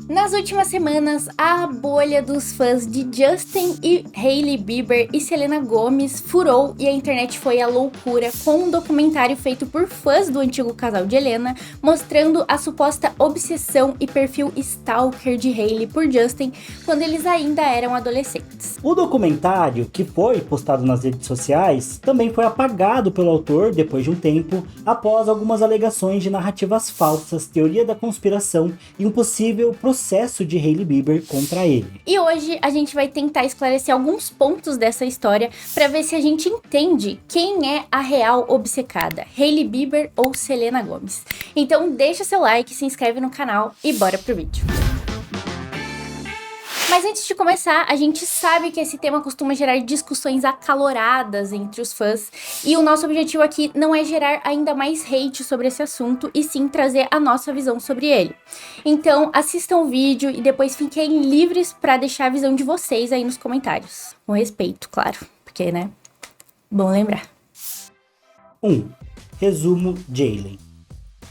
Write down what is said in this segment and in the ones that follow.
Nas últimas semanas, a bolha dos fãs de Justin e Hailey Bieber e Selena Gomez furou e a internet foi à loucura com um documentário feito por fãs do antigo casal de Helena, mostrando a suposta obsessão e perfil stalker de Hailey por Justin quando eles ainda eram adolescentes. O documentário, que foi postado nas redes sociais, também foi apagado pelo autor depois de um tempo, após algumas alegações de narrativas falsas, teoria da conspiração e um possível processo de Hailey Bieber contra ele. E hoje a gente vai tentar esclarecer alguns pontos dessa história para ver se a gente entende quem é a real obcecada, Hailey Bieber ou Selena Gomez. Então deixa seu like, se inscreve no canal e bora pro vídeo. Mas antes de começar, a gente sabe que esse tema costuma gerar discussões acaloradas entre os fãs, e o nosso objetivo aqui não é gerar ainda mais hate sobre esse assunto, e sim trazer a nossa visão sobre ele. Então assistam o vídeo e depois fiquem livres para deixar a visão de vocês aí nos comentários. Com respeito, claro, porque, né? Bom lembrar. 1. Resumo Jaylen.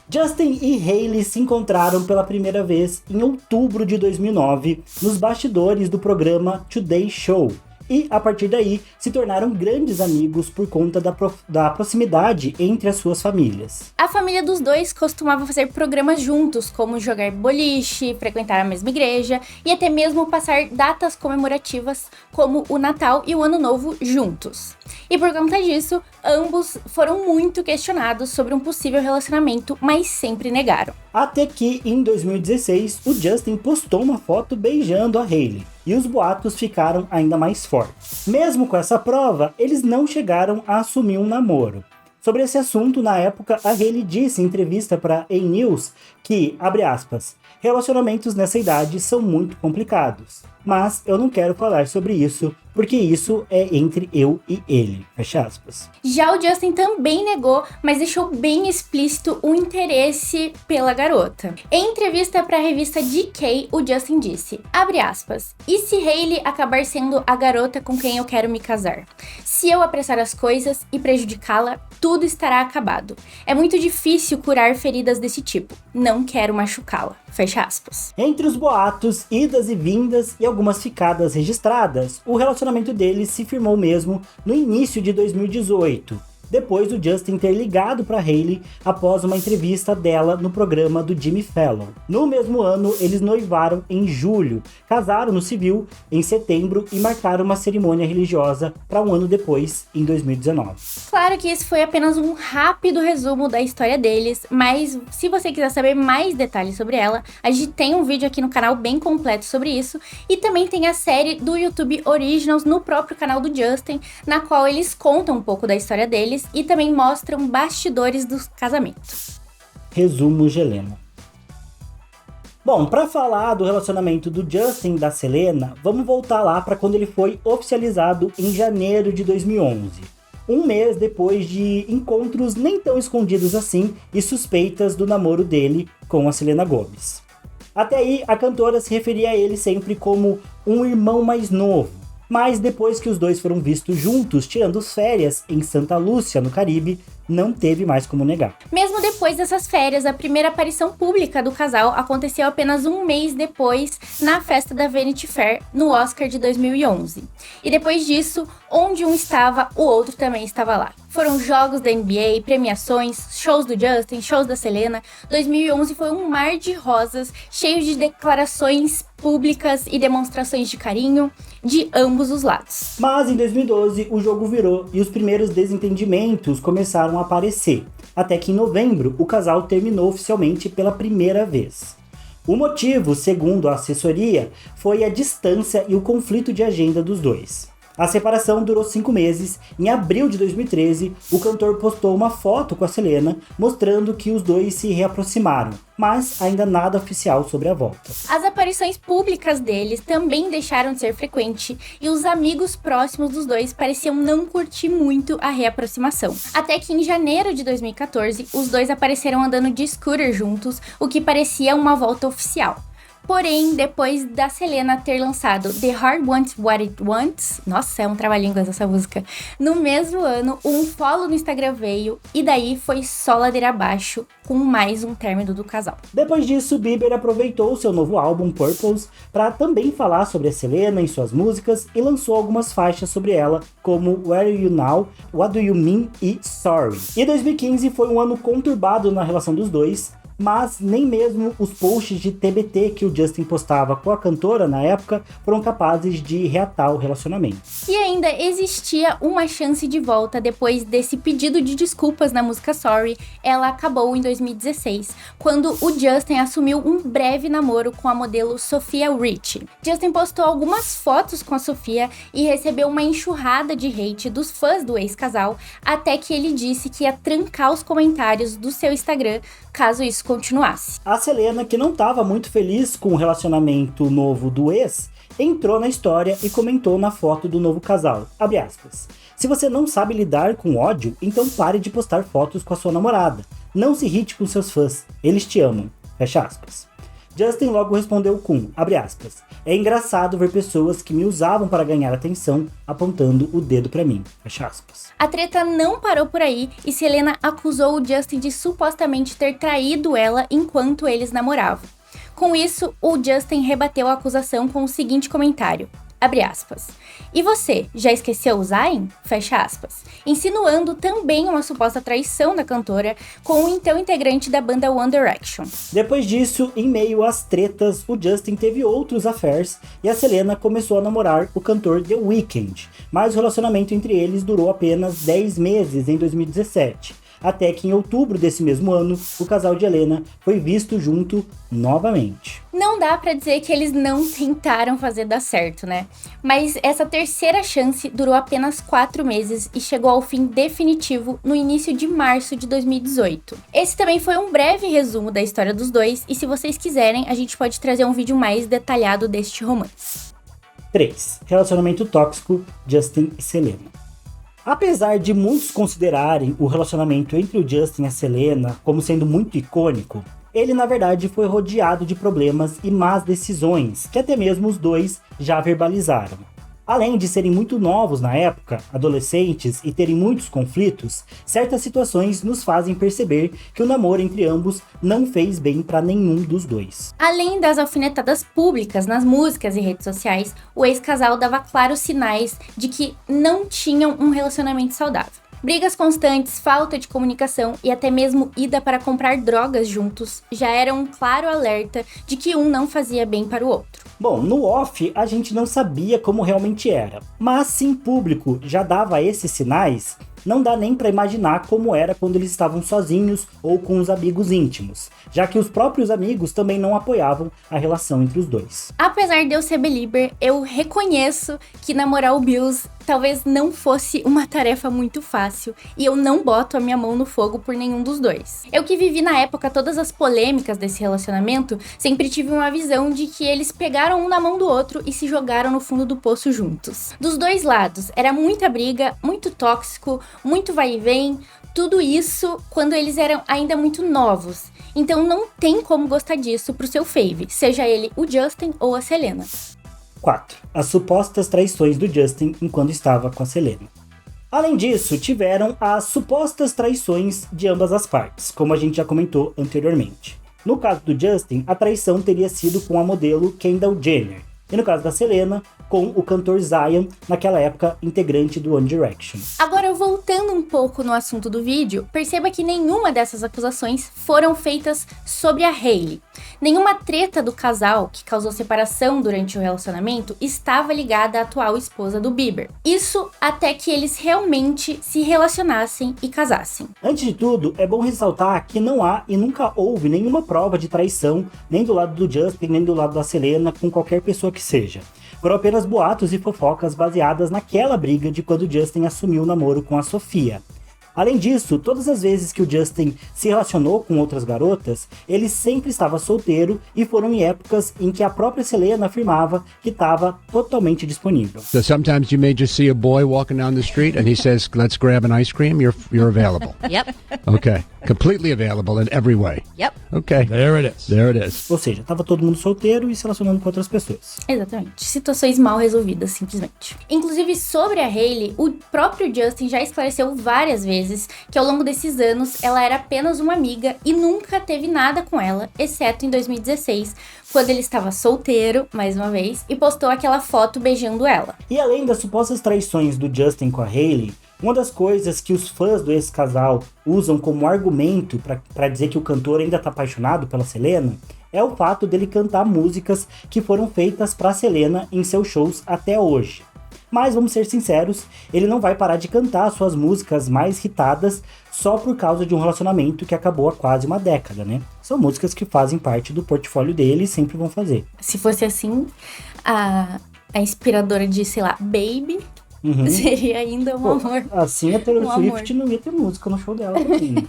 Justin e Hailey se encontraram pela primeira vez em outubro de 2009 nos bastidores do programa Today Show e, a partir daí, se tornaram grandes amigos por conta da proximidade entre as suas famílias. A família dos dois costumava fazer programas juntos, como jogar boliche, frequentar a mesma igreja e até mesmo passar datas comemorativas como o Natal e o Ano Novo juntos. E por conta disso, ambos foram muito questionados sobre um possível relacionamento, mas sempre negaram. Até que, em 2016, o Justin postou uma foto beijando a Hailey, e os boatos ficaram ainda mais fortes. Mesmo com essa prova, eles não chegaram a assumir um namoro. Sobre esse assunto, na época, a Hailey disse em entrevista para A! News que, abre aspas, relacionamentos nessa idade são muito complicados, mas eu não quero falar sobre isso, porque isso é entre eu e ele, fecha aspas. Já o Justin também negou, mas deixou bem explícito o interesse pela garota. Em entrevista para a revista GQ, o Justin disse, abre aspas, e se Hailey acabar sendo a garota com quem eu quero me casar? Se eu apressar as coisas e prejudicá-la, tudo estará acabado. É muito difícil curar feridas desse tipo. Não quero machucá-la. Fecha aspas. Entre os boatos, idas e vindas e algumas ficadas registradas, o relacionamento deles se firmou mesmo no início de 2018. Depois do Justin ter ligado para Hailey após uma entrevista dela no programa do Jimmy Fallon. No mesmo ano, eles noivaram em julho, casaram no civil em setembro e marcaram uma cerimônia religiosa para um ano depois, em 2019. Claro que esse foi apenas um rápido resumo da história deles, mas se você quiser saber mais detalhes sobre ela, a gente tem um vídeo aqui no canal bem completo sobre isso, e também tem a série do YouTube Originals no próprio canal do Justin, na qual eles contam um pouco da história deles e também mostram bastidores do casamento. Resumo Helena. Bom, para falar do relacionamento do Justin e da Selena, vamos voltar lá para quando ele foi oficializado em janeiro de 2011. Um mês depois de encontros nem tão escondidos assim e suspeitas do namoro dele com a Selena Gomez. Até aí, a cantora se referia a ele sempre como um irmão mais novo. Mas depois que os dois foram vistos juntos, tirando férias em Santa Lúcia, no Caribe, não teve mais como negar. Mesmo depois dessas férias, a primeira aparição pública do casal aconteceu apenas um mês depois, na festa da Vanity Fair, no Oscar de 2011. E depois disso, onde um estava, o outro também estava lá. Foram jogos da NBA, premiações, shows do Justin, shows da Selena. 2011 foi um mar de rosas, cheio de declarações públicas e demonstrações de carinho de ambos os lados. Mas em 2012 o jogo virou e os primeiros desentendimentos começaram a aparecer, até que em novembro o casal terminou oficialmente pela primeira vez. O motivo, segundo a assessoria, foi a distância e o conflito de agenda dos dois. A separação durou 5 meses. Em abril de 2013, o cantor postou uma foto com a Selena, mostrando que os dois se reaproximaram, mas ainda nada oficial sobre a volta. As aparições públicas deles também deixaram de ser frequentes, e os amigos próximos dos dois pareciam não curtir muito a reaproximação. Até que em janeiro de 2014, os dois apareceram andando de scooter juntos, o que parecia uma volta oficial. Porém, depois da Selena ter lançado The Heart Wants What It Wants, nossa, é um trava-línguas essa música, no mesmo ano, um follow no Instagram veio e daí foi só ladeira abaixo, com mais um término do casal. Depois disso, Bieber aproveitou seu novo álbum Purpose para também falar sobre a Selena em suas músicas e lançou algumas faixas sobre ela, como Where Are You Now, What Do You Mean e Sorry. E 2015 foi um ano conturbado na relação dos dois, mas nem mesmo os posts de TBT que o Justin postava com a cantora na época foram capazes de reatar o relacionamento. E ainda existia uma chance de volta depois desse pedido de desculpas na música Sorry. Ela acabou em 2016, quando o Justin assumiu um breve namoro com a modelo Sophia Rich. Justin postou algumas fotos com a Sophia e recebeu uma enxurrada de hate dos fãs do ex-casal, até que ele disse que ia trancar os comentários do seu Instagram caso isso continuasse. A Selena, que não estava muito feliz com o relacionamento novo do ex, entrou na história e comentou na foto do novo casal, abre aspas, se você não sabe lidar com ódio, então pare de postar fotos com a sua namorada. Não se irrite com seus fãs, eles te amam, fecha aspas. Justin logo respondeu com, abre aspas, é engraçado ver pessoas que me usavam para ganhar atenção apontando o dedo pra mim, fecha aspas. A treta não parou por aí e Selena acusou o Justin de supostamente ter traído ela enquanto eles namoravam. Com isso, o Justin rebateu a acusação com o seguinte comentário, abre aspas, e você, já esqueceu o Zayn? Fecha aspas, insinuando também uma suposta traição da cantora com o então integrante da banda One Direction. Depois disso, em meio às tretas, o Justin teve outros affairs e a Selena começou a namorar o cantor The Weeknd, mas o relacionamento entre eles durou apenas 10 meses em 2017. Até que em outubro desse mesmo ano, o casal de Helena foi visto junto novamente. Não dá pra dizer que eles não tentaram fazer dar certo, né? Mas essa terceira chance durou apenas 4 meses e chegou ao fim definitivo no início de março de 2018. Esse também foi um breve resumo da história dos dois e se vocês quiserem, a gente pode trazer um vídeo mais detalhado deste romance. 3. Relacionamento tóxico, Justin e Selena. Apesar de muitos considerarem o relacionamento entre o Justin e a Selena como sendo muito icônico, ele na verdade foi rodeado de problemas e más decisões que até mesmo os dois já verbalizaram. Além de serem muito novos na época, adolescentes e terem muitos conflitos, certas situações nos fazem perceber que o namoro entre ambos não fez bem para nenhum dos dois. Além das alfinetadas públicas nas músicas e redes sociais, o ex-casal dava claros sinais de que não tinham um relacionamento saudável. Brigas constantes, falta de comunicação e até mesmo ida para comprar drogas juntos já eram um claro alerta de que um não fazia bem para o outro. Bom, no off a gente não sabia como realmente era, mas se em público já dava esses sinais, não dá nem para imaginar como era quando eles estavam sozinhos ou com os amigos íntimos, já que os próprios amigos também não apoiavam a relação entre os dois. Apesar de eu ser belieber, eu reconheço que namorar o Bills talvez não fosse uma tarefa muito fácil e eu não boto a minha mão no fogo por nenhum dos dois. Eu que vivi na época todas as polêmicas desse relacionamento, sempre tive uma visão de que eles pegaram um na mão do outro e se jogaram no fundo do poço juntos. Dos dois lados, era muita briga, muito tóxico, muito vai e vem, tudo isso quando eles eram ainda muito novos. Então não tem como gostar disso pro seu fave, seja ele o Justin ou a Selena. 4. As supostas traições do Justin enquanto estava com a Selena. Além disso, tiveram as supostas traições de ambas as partes, como a gente já comentou anteriormente. No caso do Justin, a traição teria sido com a modelo Kendall Jenner, e no caso da Selena, com o cantor Zayn, naquela época integrante do One Direction. Agora, voltando um pouco no assunto do vídeo, perceba que nenhuma dessas acusações foram feitas sobre a Hailey. Nenhuma treta do casal que causou separação durante o relacionamento estava ligada à atual esposa do Bieber. Isso até que eles realmente se relacionassem e casassem. Antes de tudo, é bom ressaltar que não há e nunca houve nenhuma prova de traição, nem do lado do Justin, nem do lado da Selena, com qualquer pessoa que seja. Foram apenas boatos e fofocas baseadas naquela briga de quando Justin assumiu o namoro com a Sophia. Além disso, todas as vezes que o Justin se relacionou com outras garotas, ele sempre estava solteiro e foram em épocas em que a própria Selena afirmava que estava totalmente disponível. So sometimes you may just see a boy walking down the street and he says, "Let's grab an ice cream." You're available. Yep. Okay. Completely available in every way. Yep. Okay. There it is. There it is. Ou seja, tava todo mundo solteiro e se relacionando com outras pessoas. Exatamente. Situações mal resolvidas, simplesmente. Inclusive, sobre a Hailey, o próprio Justin já esclareceu várias vezes que ao longo desses anos ela era apenas uma amiga e nunca teve nada com ela, exceto em 2016, quando ele estava solteiro, mais uma vez, e postou aquela foto beijando ela. E além das supostas traições do Justin com a Hailey, uma das coisas que os fãs do ex-casal usam como argumento para dizer que o cantor ainda tá apaixonado pela Selena é o fato dele cantar músicas que foram feitas para Selena em seus shows até hoje. Mas vamos ser sinceros, ele não vai parar de cantar suas músicas mais hitadas só por causa de um relacionamento que acabou há quase uma década, né? São músicas que fazem parte do portfólio dele e sempre vão fazer. Se fosse assim, a inspiradora de, sei lá, Baby... Seria ainda um amor. Assim a Taylor Swift não ia ter música no show dela também.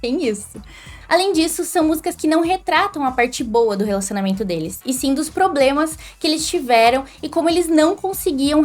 Tem isso. Além disso, são músicas que não retratam a parte boa do relacionamento deles, e sim dos problemas que eles tiveram e como eles não conseguiam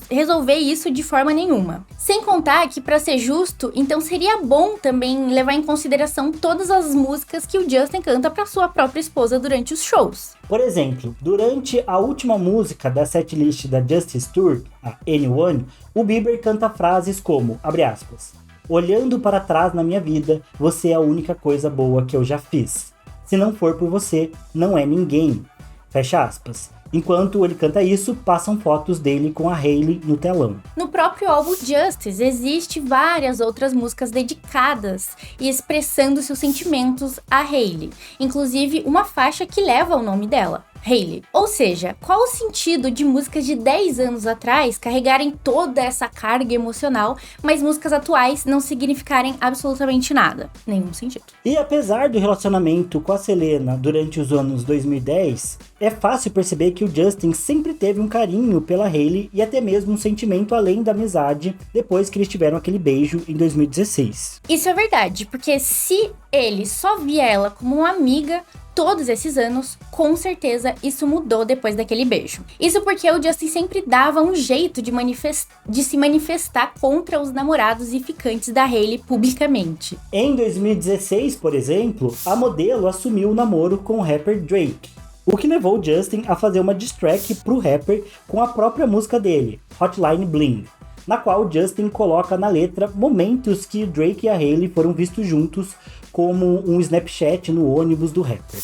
resolver isso de forma nenhuma. Sem contar que, pra ser justo, então seria bom também levar em consideração todas as músicas que o Justin canta pra sua própria esposa durante os shows. Por exemplo, durante a última música da setlist da Justice Tour, a Anyone, o Bieber canta frases como, abre aspas, olhando para trás na minha vida, você é a única coisa boa que eu já fiz. Se não for por você, não é ninguém. Fecha aspas. Enquanto ele canta isso, passam fotos dele com a Hailey no telão. No próprio álbum Justice, existe várias outras músicas dedicadas e expressando seus sentimentos a Hailey. Inclusive, uma faixa que leva o nome dela. Hailey. Ou seja, qual o sentido de músicas de 10 anos atrás carregarem toda essa carga emocional, mas músicas atuais não significarem absolutamente nada? Nenhum sentido. E apesar do relacionamento com a Selena durante os anos 2010, é fácil perceber que o Justin sempre teve um carinho pela Hailey e até mesmo um sentimento além da amizade depois que eles tiveram aquele beijo em 2016. Isso é verdade, porque se ele só via ela como uma amiga todos esses anos, com certeza isso mudou depois daquele beijo. Isso porque o Justin sempre dava um jeito de se manifestar contra os namorados e ficantes da Hailey publicamente. Em 2016, por exemplo, a modelo assumiu o namoro com o rapper Drake, o que levou o Justin a fazer uma diss track pro rapper com a própria música dele, Hotline Bling, na qual o Justin coloca na letra momentos que Drake e a Hailey foram vistos juntos, como um Snapchat no ônibus do rapper.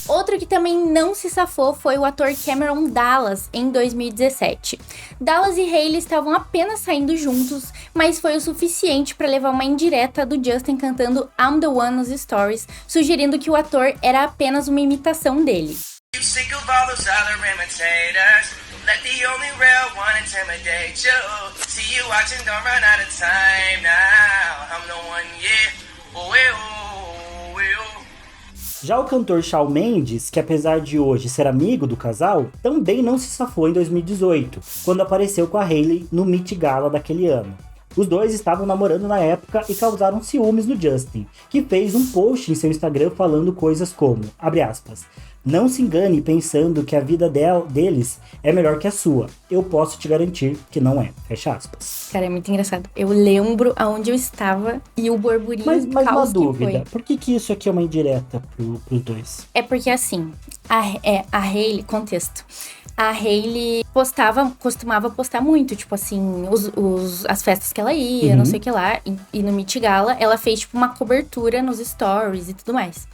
Outro que também não se safou foi o ator Cameron Dallas, em 2017. Dallas e Hailey estavam apenas saindo juntos, mas foi o suficiente para levar uma indireta do Justin cantando I'm the One nos stories, sugerindo que o ator era apenas uma imitação dele. Let the only real one intimidate you. See you watching, don't run out of time now. I'm the one, yeah. Já o cantor Shawn Mendes, que apesar de hoje ser amigo do casal, também não se safou em 2018, quando apareceu com a Hailey no Met Gala daquele ano. Os dois estavam namorando na época e causaram ciúmes no Justin, que fez um post em seu Instagram falando coisas como, abre aspas, não se engane pensando que a vida deles é melhor que a sua. Eu posso te garantir que não é. Fecha aspas. Cara, é muito engraçado. Eu lembro aonde eu estava e o burburinho mas uma dúvida, foi. Por que isso aqui é uma indireta pros dois? É porque assim, a Hailey, contexto. A Hailey costumava postar muito, tipo assim, as festas que ela ia, não sei o que lá. E no Met Gala, ela fez tipo uma cobertura nos stories e tudo mais.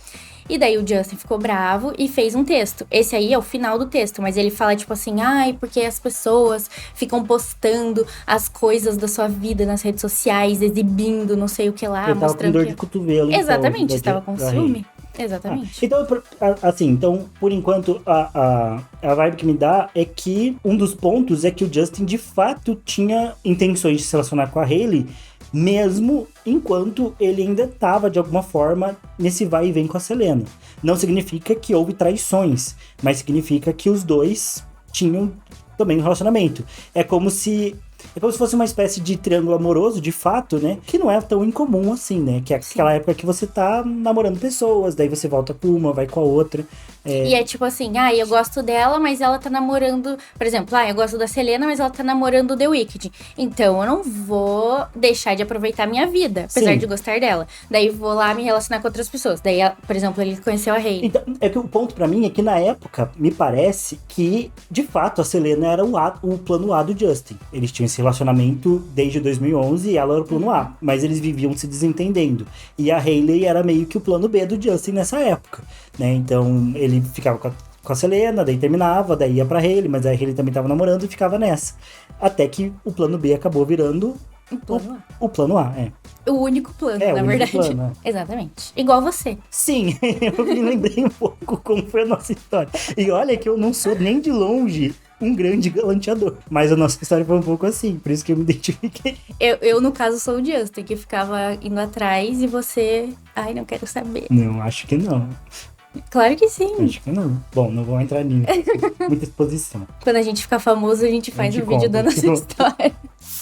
E daí o Justin ficou bravo e fez um texto. Esse aí é o final do texto, mas ele fala tipo assim, ai, porque as pessoas ficam postando as coisas da sua vida nas redes sociais, exibindo não sei o que lá, ele mostrando tava com dor de cotovelo. Exatamente, estava com ciúme. Exatamente. Então, por enquanto, a vibe que me dá é que um dos pontos é que o Justin, de fato, tinha intenções de se relacionar com a Hailey, mesmo enquanto ele ainda estava, de alguma forma, nesse vai e vem com a Selena. Não significa que houve traições, mas significa que os dois tinham também um relacionamento. É como se É como se fosse uma espécie de triângulo amoroso, de fato, né? Que não é tão incomum assim, né? Que é aquela época que você tá namorando pessoas, daí você volta com uma, vai com a outra. E é tipo assim, eu gosto dela, mas ela tá namorando... Por exemplo, eu gosto da Selena, mas ela tá namorando o The Weeknd. Então, eu não vou deixar de aproveitar a minha vida, apesar Sim. de gostar dela. Daí, vou lá me relacionar com outras pessoas. Daí, por exemplo, ele conheceu a Hailey. Então, é que o ponto pra mim é que na época, me parece que, de fato, a Selena era o plano A do Justin. Eles tinham esse relacionamento desde 2011 e ela era o plano A. Mas eles viviam se desentendendo. E a Hailey era meio que o plano B do Justin nessa época, né? Então, ele ficava com a Selena, daí terminava, daí ia pra Hailey, mas a Hailey também tava namorando e ficava nessa. Até que o plano B acabou virando o plano A, O único plano, É, na o único verdade. plano, Exatamente. Igual você. Sim, eu me lembrei um pouco como foi a nossa história. E olha que eu não sou nem de longe um grande galanteador. Mas a nossa história foi um pouco assim, por isso que eu me identifiquei. Eu no caso, sou o Justin, que ficava indo atrás e você... Ai, não quero saber. Não, acho que não. Claro que sim. Acho que não. Bom, não vou entrar nisso. Muita exposição. Quando a gente ficar famoso, a gente faz um vídeo conta, da nossa história.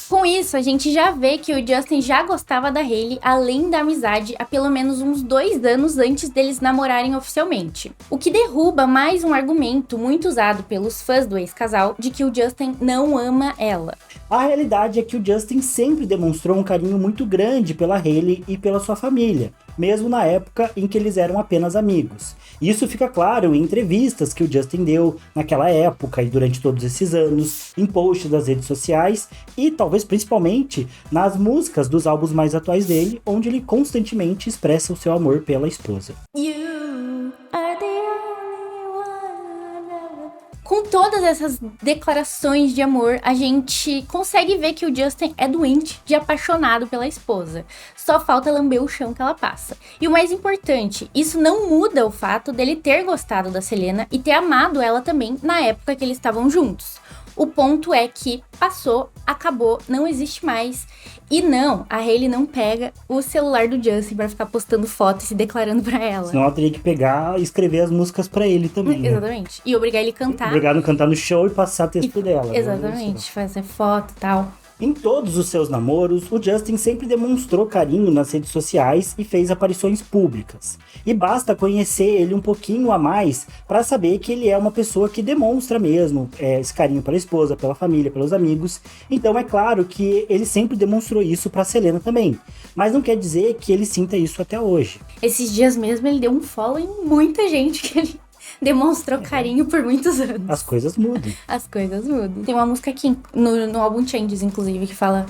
Com isso, a gente já vê que o Justin já gostava da Hailey, além da amizade, há pelo menos uns 2 anos antes deles namorarem oficialmente. O que derruba mais um argumento muito usado pelos fãs do ex-casal de que o Justin não ama ela. A realidade é que o Justin sempre demonstrou um carinho muito grande pela Hailey e pela sua família, mesmo na época em que eles eram apenas amigos. Isso fica claro em entrevistas que o Justin deu naquela época e durante todos esses anos, em posts das redes sociais e talvez principalmente nas músicas dos álbuns mais atuais dele, onde ele constantemente expressa o seu amor pela esposa. You are the only one. Com todas essas declarações de amor, a gente consegue ver que o Justin é doente de apaixonado pela esposa. Só falta lamber o chão que ela passa. E o mais importante, isso não muda o fato dele ter gostado da Selena e ter amado ela também na época que eles estavam juntos. O ponto é que passou, acabou, não existe mais. E não, a Hailey não pega o celular do Justin pra ficar postando fotos e se declarando pra ela. Senão ela teria que pegar e escrever as músicas pra ele também, né? Exatamente. E obrigar ele a cantar. Obrigado a cantar no show e passar texto dela. Exatamente, fazer foto e tal. Em todos os seus namoros, o Justin sempre demonstrou carinho nas redes sociais e fez aparições públicas. E basta conhecer ele um pouquinho a mais para saber que ele é uma pessoa que demonstra mesmo esse carinho pela esposa, pela família, pelos amigos. Então é claro que ele sempre demonstrou isso para Selena também. Mas não quer dizer que ele sinta isso até hoje. Esses dias mesmo ele deu um follow em muita gente que ele demonstrou carinho por muitos anos. As coisas mudam. As coisas mudam. Tem uma música aqui no álbum Changes, inclusive, que fala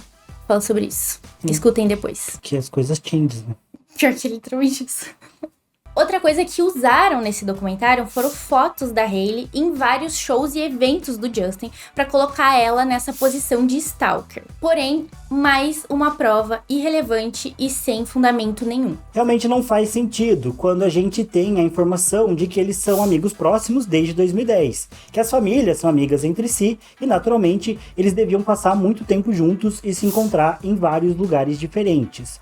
sobre isso. Escutem depois. Que as coisas changes, né? Pior que literalmente isso. Outra coisa que usaram nesse documentário foram fotos da Hailey em vários shows e eventos do Justin para colocar ela nessa posição de stalker. Porém, mais uma prova irrelevante e sem fundamento nenhum. Realmente não faz sentido quando a gente tem a informação de que eles são amigos próximos desde 2010, que as famílias são amigas entre si e, naturalmente, eles deviam passar muito tempo juntos e se encontrar em vários lugares diferentes.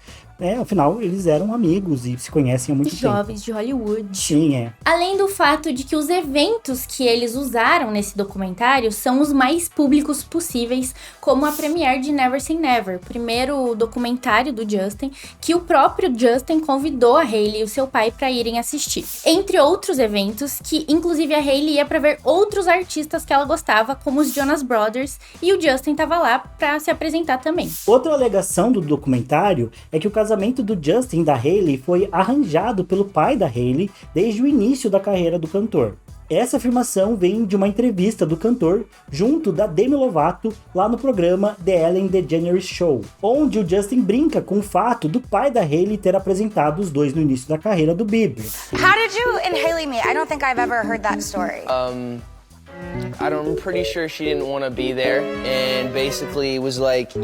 Afinal, eles eram amigos e se conhecem há muito tempo. Jovens de Hollywood. Sim, Além do fato de que os eventos que eles usaram nesse documentário são os mais públicos possíveis, como a premiere de Never Say Never, primeiro documentário do Justin, que o próprio Justin convidou a Hailey e o seu pai para irem assistir. Entre outros eventos, que inclusive a Hailey ia para ver outros artistas que ela gostava, como os Jonas Brothers, e o Justin tava lá para se apresentar também. Outra alegação do documentário é que o casamento do Justin e da Hailey foi arranjado pelo pai da Hailey desde o início da carreira do cantor. Essa afirmação vem de uma entrevista do cantor junto da Demi Lovato lá no programa The Ellen DeGeneres Show, onde o Justin brinca com o fato do pai da Hailey ter apresentado os dois no início da carreira do Bieber. How did you and Hailey meet? I don't think I've ever heard that story. I'm pretty sure she didn't want to be there, and basically was like,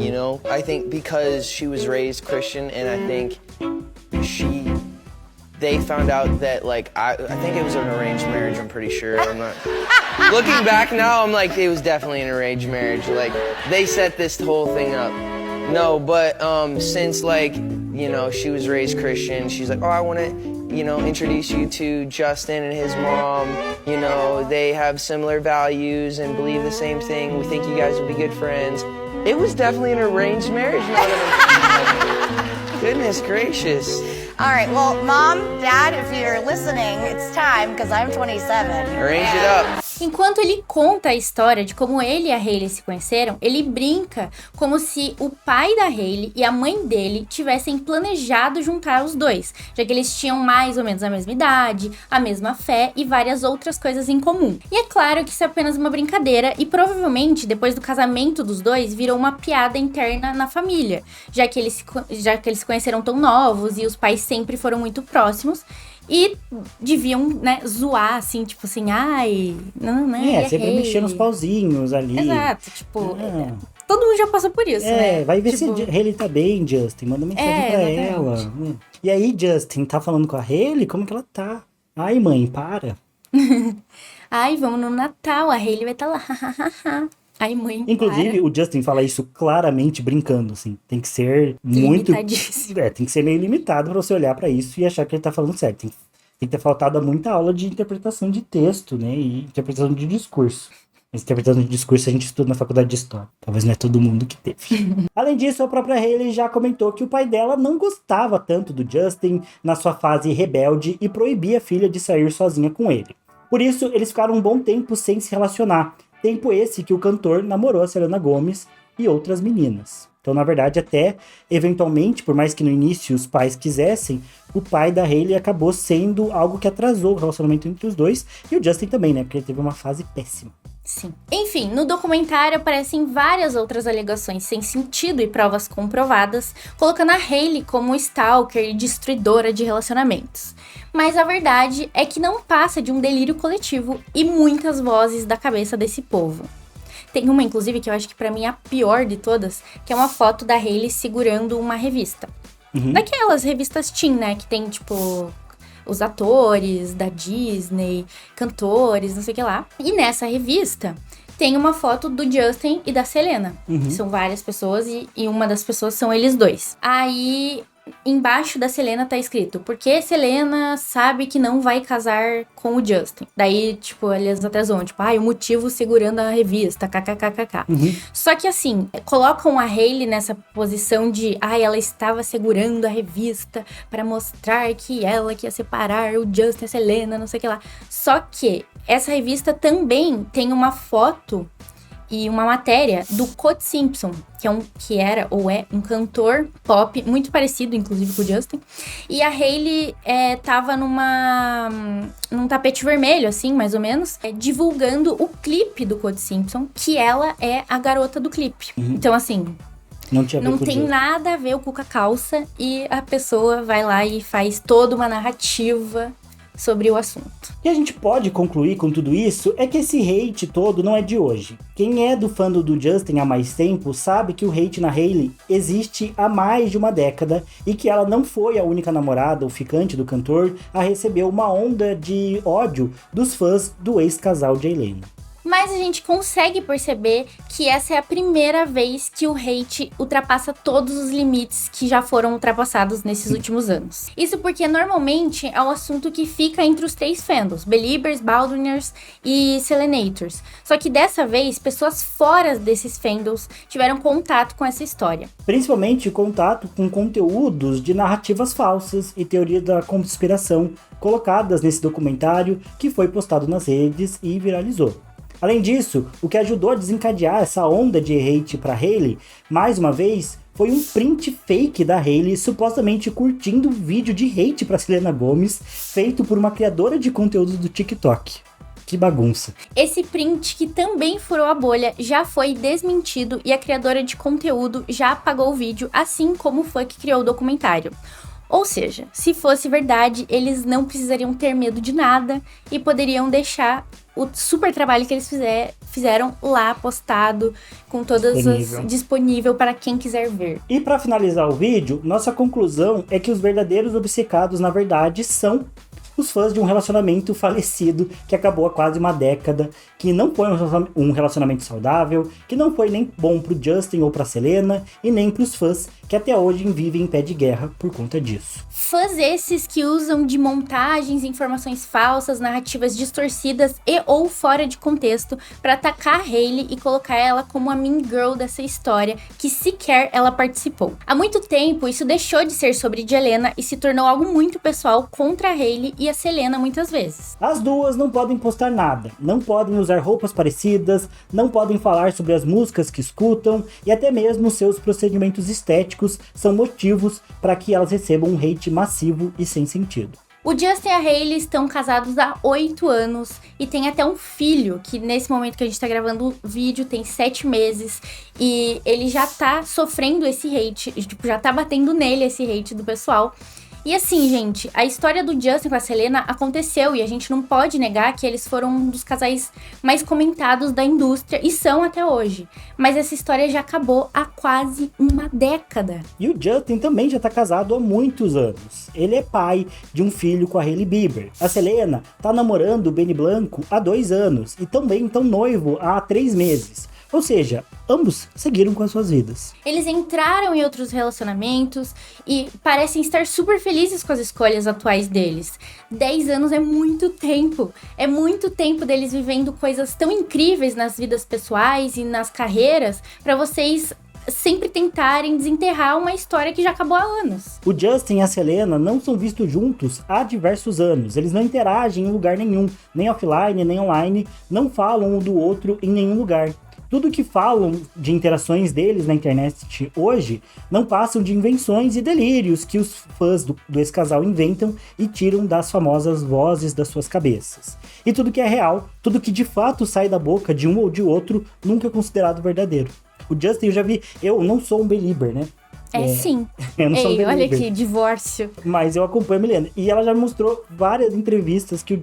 I think because she was raised Christian, and I think they found out that, I think it was an arranged marriage, I'm pretty sure. I'm not... Looking back now, I'm like, it was definitely an arranged marriage. They set this whole thing up. No, but since, she was raised Christian, she's like, oh, I want to... introduce you to Justin and his mom. They have similar values and believe the same thing. We think you guys will be good friends. It was definitely an arranged marriage. Goodness gracious. All right, well, Mom, Dad, if you're listening, it's time, because I'm 27. Arrange it up. Enquanto ele conta a história de como ele e a Hailey se conheceram, ele brinca como se o pai da Hailey e a mãe dele tivessem planejado juntar os dois, já que eles tinham mais ou menos a mesma idade, a mesma fé e várias outras coisas em comum. E é claro que isso é apenas uma brincadeira e provavelmente depois do casamento dos dois virou uma piada interna na família, já que eles se conheceram tão novos e os pais sempre foram muito próximos. E deviam, né, zoar, assim, tipo assim, ai, não, né? Sempre mexendo os pauzinhos ali. Exato, tipo, todo mundo já passou por isso, né? Vai ver tipo... se a Hailey tá bem, Justin, manda mensagem pra ela. E aí, Justin, tá falando com a Hailey? Como que ela tá? Ai, mãe, para. Ai, vamos no Natal, a Hailey vai estar lá, Ai, mãe, inclusive, o Justin fala isso claramente brincando, assim. Tem que ser muito... tem que ser meio limitado pra você olhar pra isso e achar que ele tá falando certo. Tem que ter faltado muita aula de interpretação de texto, né? E interpretação de discurso. Essa interpretação de discurso a gente estuda na faculdade de História. Talvez não é todo mundo que teve. Além disso, a própria Hailey já comentou que o pai dela não gostava tanto do Justin na sua fase rebelde e proibia a filha de sair sozinha com ele. Por isso, eles ficaram um bom tempo sem se relacionar. Tempo esse que o cantor namorou a Selena Gomez e outras meninas. Então, na verdade, até eventualmente, por mais que no início os pais quisessem, o pai da Hailey acabou sendo algo que atrasou o relacionamento entre os dois. E o Justin também, né? Porque ele teve uma fase péssima. Sim. Enfim, no documentário aparecem várias outras alegações sem sentido e provas comprovadas, colocando a Hailey como stalker e destruidora de relacionamentos. Mas a verdade é que não passa de um delírio coletivo e muitas vozes da cabeça desse povo. Tem uma, inclusive, que eu acho que pra mim é a pior de todas, que é uma foto da Hailey segurando uma revista. Daquelas revistas teen, né, que tem, tipo... os atores da Disney, cantores, não sei o que lá. E nessa revista tem uma foto do Justin e da Selena. São várias pessoas e uma das pessoas são eles dois. Aí, embaixo da Selena tá escrito: porque Selena sabe que não vai casar com o Justin. Daí, tipo, eles até zoam, tipo, o motivo segurando a revista, kkkk. Só que assim, colocam a Hailey nessa posição de, ela estava segurando a revista pra mostrar que ela que ia separar o Justin e a Selena, não sei o que lá. Só que essa revista também tem uma foto e uma matéria do Cody Simpson, que era ou é um cantor pop, muito parecido, inclusive, com o Justin. E a Hailey tava num tapete vermelho, assim, mais ou menos, divulgando o clipe do Cody Simpson, que ela é a garota do clipe. Então, assim... Não tem nada a ver com a calça, e a pessoa vai lá e faz toda uma narrativa sobre o assunto. E a gente pode concluir com tudo isso é que esse hate todo não é de hoje. Quem é do fandom do Justin há mais tempo sabe que o hate na Hailey existe há mais de uma década e que ela não foi a única namorada ou ficante do cantor a receber uma onda de ódio dos fãs do ex-casal Jay Leno. Mas a gente consegue perceber que essa é a primeira vez que o hate ultrapassa todos os limites que já foram ultrapassados nesses últimos anos. Isso porque normalmente é um assunto que fica entre os três fandoms, Beliebers, Baldwiners e Selenators. Só que dessa vez, pessoas fora desses fandoms tiveram contato com essa história. Principalmente contato com conteúdos de narrativas falsas e teoria da conspiração colocadas nesse documentário que foi postado nas redes e viralizou. Além disso, o que ajudou a desencadear essa onda de hate pra Hailey, mais uma vez, foi um print fake da Hailey supostamente curtindo um vídeo de hate pra Selena Gomez, feito por uma criadora de conteúdo do TikTok. Que bagunça. Esse print, que também furou a bolha, já foi desmentido e a criadora de conteúdo já apagou o vídeo, assim como o fã que criou o documentário. Ou seja, se fosse verdade, eles não precisariam ter medo de nada e poderiam deixar o super trabalho que eles fizeram lá postado, com todas disponível para quem quiser ver. E para finalizar o vídeo, nossa conclusão é que os verdadeiros obcecados, na verdade, são os fãs de um relacionamento falecido que acabou há quase uma década, que não foi um relacionamento saudável, que não foi nem bom pro Justin ou pra Selena, e nem pros fãs que até hoje vivem em pé de guerra por conta disso. Fãs esses que usam de montagens, informações falsas, narrativas distorcidas e ou fora de contexto para atacar a Hailey e colocar ela como a mean girl dessa história que sequer ela participou. Há muito tempo, isso deixou de ser sobre Jelena e se tornou algo muito pessoal contra a Hailey e a Selena muitas vezes. As duas não podem postar nada, não podem usar roupas parecidas, não podem falar sobre as músicas que escutam e até mesmo seus procedimentos estéticos são motivos para que elas recebam um hate massivo e sem sentido. O Justin e a Hailey estão casados há 8 anos e tem até um filho, que nesse momento que a gente tá gravando o vídeo tem 7 meses. E ele já tá sofrendo esse hate, tipo, já tá batendo nele esse hate do pessoal. E assim, gente, a história do Justin com a Selena aconteceu e a gente não pode negar que eles foram um dos casais mais comentados da indústria e são até hoje. Mas essa história já acabou há quase uma década. E o Justin também já tá casado há muitos anos. Ele é pai de um filho com a Hailey Bieber. A Selena tá namorando o Benny Blanco há 2 anos e também estão noivo há 3 meses. Ou seja, ambos seguiram com as suas vidas. Eles entraram em outros relacionamentos e parecem estar super felizes com as escolhas atuais deles. 10 anos é muito tempo. É muito tempo deles vivendo coisas tão incríveis nas vidas pessoais e nas carreiras para vocês sempre tentarem desenterrar uma história que já acabou há anos. O Justin e a Selena não são vistos juntos há diversos anos. Eles não interagem em lugar nenhum, nem offline, nem online, não falam um do outro em nenhum lugar. Tudo que falam de interações deles na internet hoje não passam de invenções e delírios que os fãs do ex-casal inventam e tiram das famosas vozes das suas cabeças. E tudo que é real, tudo que de fato sai da boca de um ou de outro, nunca é considerado verdadeiro. O Justin, eu não sou um belieber, né? Sim. Eu não sou um Ei, olha belieber. aqui, divórcio. Mas eu acompanho a Milena. E ela já mostrou várias entrevistas que o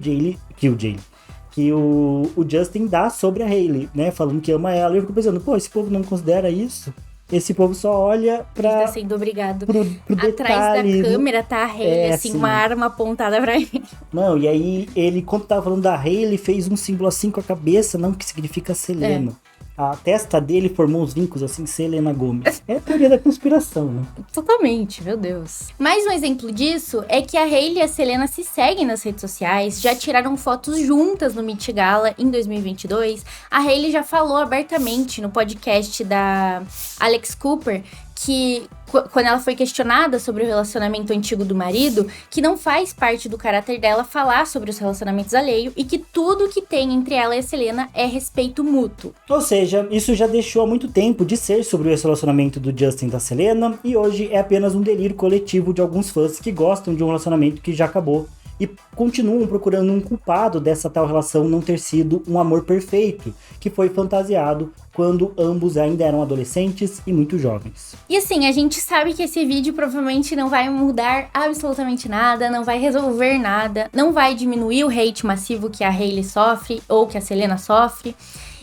Justin dá sobre a Hailey, né? Falando que ama ela. E eu fico pensando, esse povo não considera isso? Esse povo só olha pra... Ele tá sendo obrigado. Pro Atrás detalhe, da câmera tá a Hailey, assim, uma arma apontada pra ele. Não, e aí ele, quando tava falando da Hailey, fez um símbolo assim com a cabeça, não, que significa Selena. A testa dele formou os vincos assim, Selena Gomez. É a teoria da conspiração, né? Totalmente, meu Deus. Mais um exemplo disso é que a Hailey e a Selena se seguem nas redes sociais, já tiraram fotos juntas no Met Gala em 2022. A Hailey já falou abertamente no podcast da Alex Cooper que, quando ela foi questionada sobre o relacionamento antigo do marido, que não faz parte do caráter dela falar sobre os relacionamentos alheios e que tudo que tem entre ela e a Selena é respeito mútuo. Ou seja, isso já deixou há muito tempo de ser sobre o relacionamento do Justin e da Selena, e hoje é apenas um delírio coletivo de alguns fãs que gostam de um relacionamento que já acabou e continuam procurando um culpado dessa tal relação não ter sido um amor perfeito, que foi fantasiado quando ambos ainda eram adolescentes e muito jovens. E assim, a gente sabe que esse vídeo provavelmente não vai mudar absolutamente nada, não vai resolver nada, não vai diminuir o hate massivo que a Hailey sofre ou que a Selena sofre.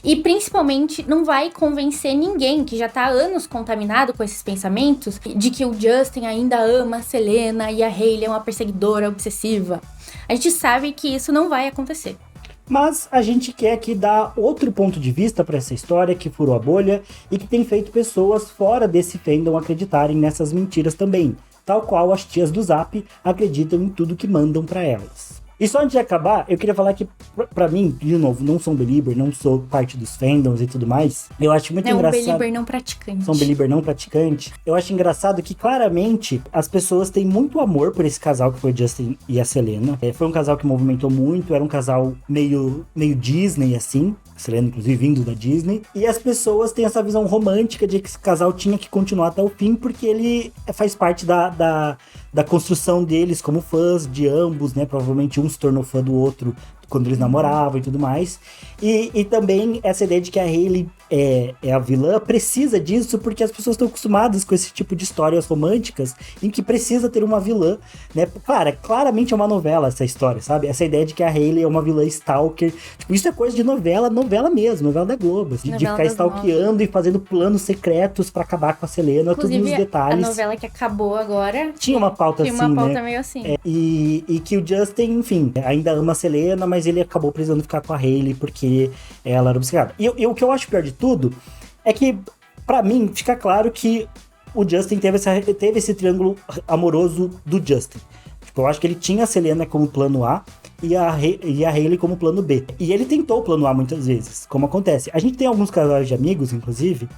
E principalmente não vai convencer ninguém que já tá há anos contaminado com esses pensamentos de que o Justin ainda ama a Selena e a Hailey é uma perseguidora obsessiva. A gente sabe que isso não vai acontecer. Mas a gente quer aqui dar outro ponto de vista para essa história que furou a bolha e que tem feito pessoas fora desse fandom acreditarem nessas mentiras também, tal qual as tias do Zap acreditam em tudo que mandam para elas. E só antes de acabar, eu queria falar que, pra mim, de novo, não sou um belieber, não sou parte dos fandoms e tudo mais. Eu acho muito engraçado... É um belieber não praticante. Sou um belieber não praticante. Eu acho engraçado que, claramente, as pessoas têm muito amor por esse casal que foi o Justin e a Selena. Foi um casal que movimentou muito, era um casal meio Disney, assim. A Selena, inclusive, vindo da Disney. E as pessoas têm essa visão romântica de que esse casal tinha que continuar até o fim, porque ele faz parte da construção deles como fãs de ambos, né? Provavelmente um se tornou fã do outro quando eles namoravam e tudo mais. E também essa ideia de que a Hailey é a vilã precisa disso porque as pessoas estão acostumadas com esse tipo de histórias românticas em que precisa ter uma vilã, né? Cara, claramente é uma novela essa história, sabe? Essa ideia de que a Hailey é uma vilã stalker. Tipo, isso é coisa de novela mesmo, novela da Globo. Assim, de ficar stalkeando e fazendo planos secretos pra acabar com a Selena, todos os detalhes. A novela que acabou agora tinha uma pauta assim, tinha uma pauta né? meio assim. E que o Justin, enfim, ainda ama a Selena, mas ele acabou precisando ficar com a Hailey porque ela era obcecada. E o que eu acho pior de tudo é que, pra mim, fica claro que o Justin teve esse triângulo amoroso do Justin. Tipo, eu acho que ele tinha a Selena como plano A e a Hailey como plano B. E ele tentou o plano A muitas vezes, como acontece. A gente tem alguns casais de amigos, inclusive,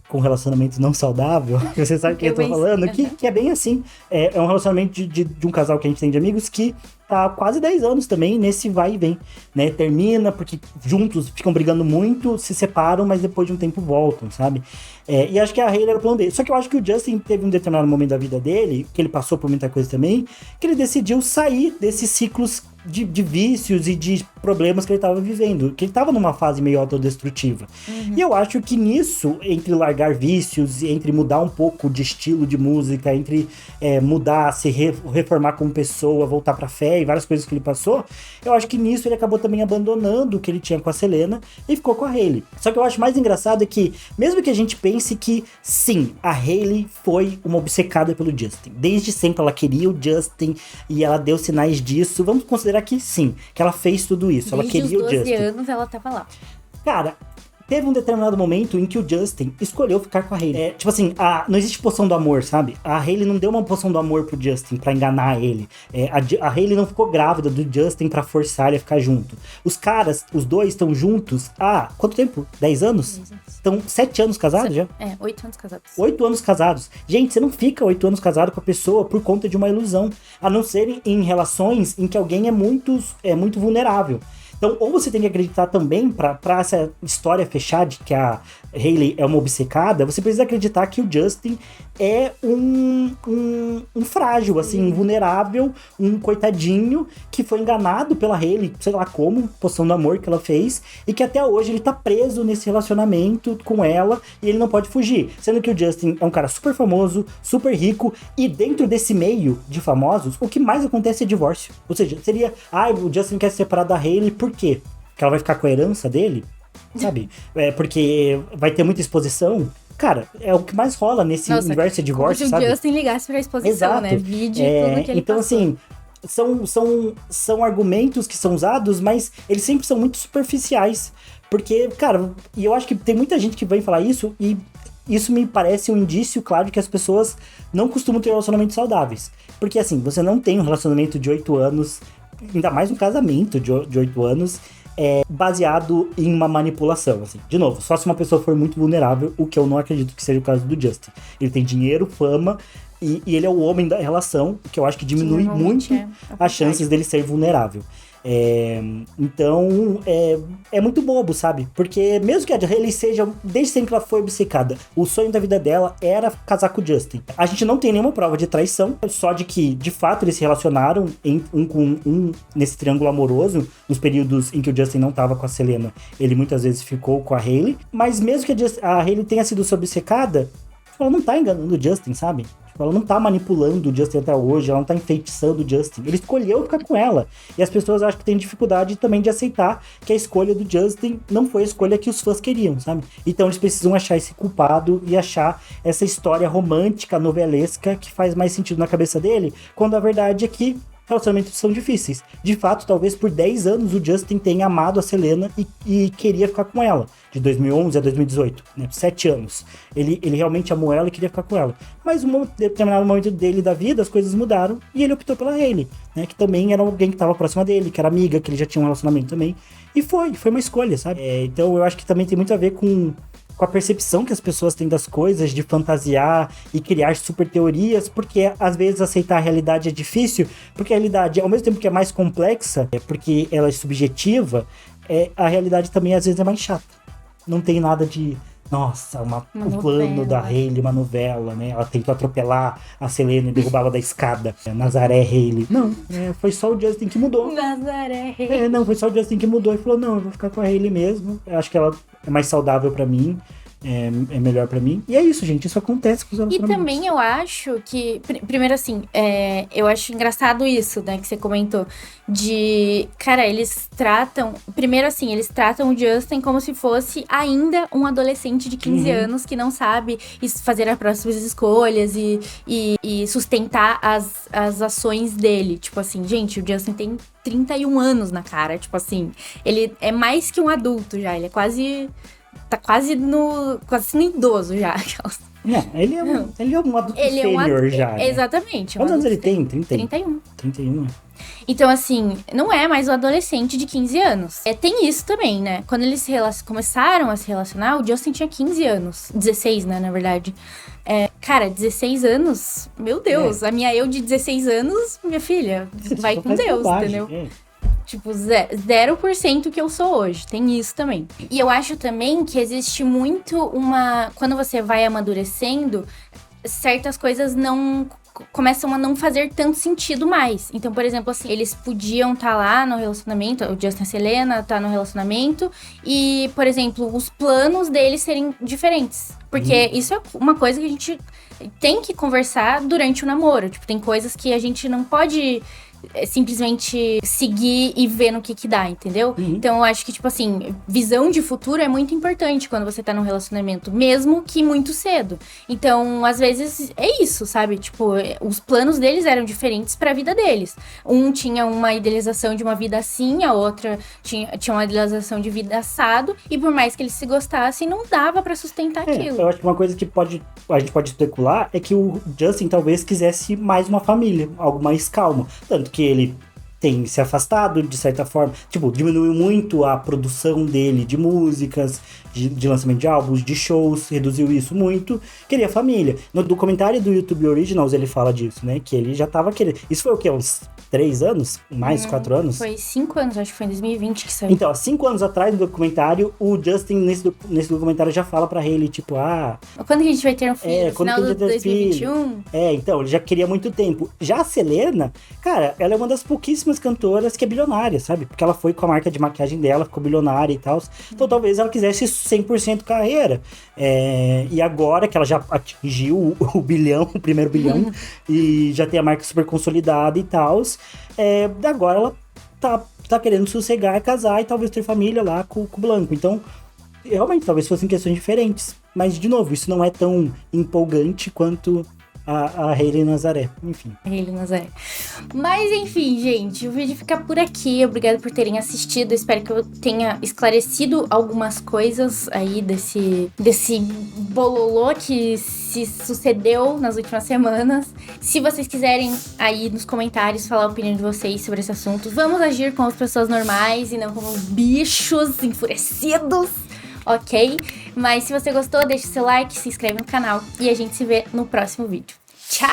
com relacionamento não saudável, que você sabe o que eu tô falando, que é bem assim. É um relacionamento de um casal que a gente tem de amigos que tá há quase 10 anos também nesse vai e vem, né? Termina porque juntos ficam brigando muito, se separam, mas depois de um tempo voltam, sabe? E acho que a Hailey era o plano B. Só que eu acho que o Justin teve um determinado momento da vida dele, que ele passou por muita coisa também, que ele decidiu sair desses ciclos de vícios e de problemas que ele estava vivendo, que ele estava numa fase meio autodestrutiva. E eu acho que nisso, entre largar vícios, entre mudar um pouco de estilo de música, entre mudar, se reformar como pessoa, voltar pra fé e várias coisas que ele passou, eu acho que nisso ele acabou também abandonando o que ele tinha com a Selena e ficou com a Hailey. Só que eu acho mais engraçado é que, mesmo que a gente pense que, sim, a Hailey foi uma obcecada pelo Justin. Desde sempre ela queria o Justin e ela deu sinais disso. Vamos considerar que sim, que ela fez tudo isso. Ela queria o Justin. Desde os 12 anos ela tava lá. Cara, teve um determinado momento em que o Justin escolheu ficar com a Hailey. Tipo assim, não existe poção do amor, sabe? A Hailey não deu uma poção do amor pro Justin pra enganar ele. A Hailey não ficou grávida do Justin pra forçar ele a ficar junto. Os caras, os dois estão juntos há quanto tempo? 10 anos? Estão 7 anos casados já? 8 anos casados. 8 anos casados. Gente, você não fica 8 anos casado com a pessoa por conta de uma ilusão. A não ser em relações em que alguém é muito vulnerável. Então, ou você tem que acreditar também, pra essa história fechar de que a Hailey é uma obcecada, você precisa acreditar que o Justin é um frágil, assim, vulnerável, um coitadinho que foi enganado pela Hailey, sei lá como, poção do amor que ela fez, e que até hoje ele tá preso nesse relacionamento com ela e ele não pode fugir. Sendo que o Justin é um cara super famoso, super rico, e dentro desse meio de famosos, o que mais acontece é divórcio. Ou seja, seria, o Justin quer se separar da Hailey, por quê? Porque ela vai ficar com a herança dele? Sabe? Porque vai ter muita exposição. Cara, é o que mais rola nesse universo de divórcio, sabe? Se o Justin ligasse pra exposição, exato, né? Vídeo, tudo que ele então, passou. assim, são argumentos que são usados, mas eles sempre são muito superficiais. Porque, cara, e eu acho que tem muita gente que vem falar isso, e isso me parece um indício, claro, de que as pessoas não costumam ter relacionamentos saudáveis. Porque, assim, você não tem um relacionamento de 8 anos, ainda mais um casamento de 8 anos, baseado em uma manipulação, assim. De novo, só se uma pessoa for muito vulnerável, o que eu não acredito que seja o caso do Justin. Ele tem dinheiro, fama, e ele é o homem da relação, que eu acho que diminui muito as chances dele ser vulnerável. Então, é muito bobo, sabe? Porque mesmo que a Hailey seja, desde sempre ela foi obcecada, o sonho da vida dela era casar com o Justin. A gente não tem nenhuma prova de traição, só de que, de fato, eles se relacionaram nesse triângulo amoroso, nos períodos em que o Justin não tava com a Selena, ele muitas vezes ficou com a Hailey, mas mesmo que a Hailey tenha sido obcecada, ela não tá enganando o Justin, sabe? Ela não tá manipulando o Justin até hoje, ela não tá enfeitiçando o Justin. Ele escolheu ficar com ela. E as pessoas acham que têm dificuldade também de aceitar que a escolha do Justin não foi a escolha que os fãs queriam, sabe? Então eles precisam achar esse culpado e achar essa história romântica, novelesca, que faz mais sentido na cabeça dele, quando a verdade é que relacionamentos são difíceis. De fato, talvez por 10 anos o Justin tenha amado a Selena e queria ficar com ela. De 2011 a 2018, né? 7 anos. Ele realmente amou ela e queria ficar com ela. Mas em um determinado momento dele da vida, as coisas mudaram e ele optou pela Hailey, né? Que também era alguém que estava próxima dele, que era amiga, que ele já tinha um relacionamento também. E foi uma escolha, sabe? Então eu acho que também tem muito a ver com a percepção que as pessoas têm das coisas, de fantasiar e criar super teorias, porque às vezes aceitar a realidade é difícil, porque a realidade, ao mesmo tempo que é mais complexa, porque ela é subjetiva, a realidade também às vezes é mais chata. Não tem nada de Nossa, o novela. plano da Hailey, uma novela, né? Ela tentou atropelar a Selena e derrubá-la da escada. Nazaré Hailey. Não, foi só o Justin que mudou. Nazaré. Não, foi só o Justin que mudou e falou, não, eu vou ficar com a Hailey mesmo. Eu acho que ela é mais saudável pra mim. É melhor pra mim. E é isso, gente. Isso acontece com os E relacionamentos. também eu acho que... Primeiro, assim, eu acho engraçado isso, né? Que você comentou. De... Cara, eles tratam... Primeiro, assim, eles tratam o Justin como se fosse ainda um adolescente de 15 anos que não sabe fazer as próximas escolhas e sustentar as ações dele. Tipo assim, gente, o Justin tem 31 anos na cara. Tipo assim, ele é mais que um adulto já. Ele é quase... Tá quase no idoso já. Não, ele é um adulto Ele é um sênior já. Né? Exatamente. Quantos anos ele tem? 31. 31. Então, assim, não é mais o adolescente de 15 anos. Tem isso também, né? Quando eles começaram a se relacionar, o Justin tinha 15 anos. 16, né, na verdade. Cara, 16 anos, meu Deus. A minha eu de 16 anos, minha filha, vai com Deus, bobagem, entendeu? Tipo, 0% que eu sou hoje. Tem isso também. E eu acho também que existe muito quando você vai amadurecendo, certas coisas começam a não fazer tanto sentido mais. Então, por exemplo, assim, eles podiam estar lá no relacionamento, o Justin e a Selena tá no relacionamento, e, por exemplo, os planos deles serem diferentes. Porque isso é uma coisa que a gente tem que conversar durante o namoro. Tipo, tem coisas que a gente não pode simplesmente seguir e ver no que dá, entendeu? Então eu acho que, tipo assim, visão de futuro é muito importante quando você tá num relacionamento, mesmo que muito cedo. Então, às vezes, é isso, sabe? Tipo, os planos deles eram diferentes pra vida deles. Um tinha uma idealização de uma vida assim, a outra tinha uma idealização de vida assado, e por mais que eles se gostassem, não dava pra sustentar aquilo. Eu acho que uma coisa que a gente pode especular é que o Justin talvez quisesse mais uma família, algo mais calmo. Tanto que ele tem se afastado, de certa forma, tipo, diminuiu muito a produção dele de músicas, de lançamento de álbuns, de shows, reduziu isso muito, queria família. No documentário do YouTube Originals ele fala disso, né, que ele já tava querendo, isso foi o quê, uns 3 anos? Mais 4 anos? Foi 5 anos, acho que foi em 2020 que saiu. Então, há 5 anos atrás, no documentário, o Justin, nesse documentário, já fala pra Hailey, tipo, quando que a gente vai ter um filho? No quando final que a de gente vai ter 2021? Então, ele já queria há muito tempo. Já a Selena, cara, ela é uma das pouquíssimas cantoras que é bilionária, sabe? Porque ela foi com a marca de maquiagem dela, ficou bilionária e tal. Então, talvez ela quisesse 100% carreira. E agora que ela já atingiu o bilhão, o primeiro bilhão, e já tem a marca super consolidada e tal, agora ela tá querendo sossegar, casar e talvez ter família lá com o Blanco. Então, realmente, talvez fossem questões diferentes. Mas, de novo, isso não é tão empolgante quanto a Hailey Nazaré. Enfim. Hailey Nazaré. Mas, enfim, gente, o vídeo fica por aqui. Obrigada por terem assistido. Espero que eu tenha esclarecido algumas coisas aí desse bololô que se sucedeu nas últimas semanas. Se vocês quiserem aí nos comentários falar a opinião de vocês sobre esse assunto, vamos agir como as pessoas normais e não como bichos enfurecidos. Ok? Mas se você gostou, deixa o seu like, se inscreve no canal e a gente se vê no próximo vídeo. Tchau!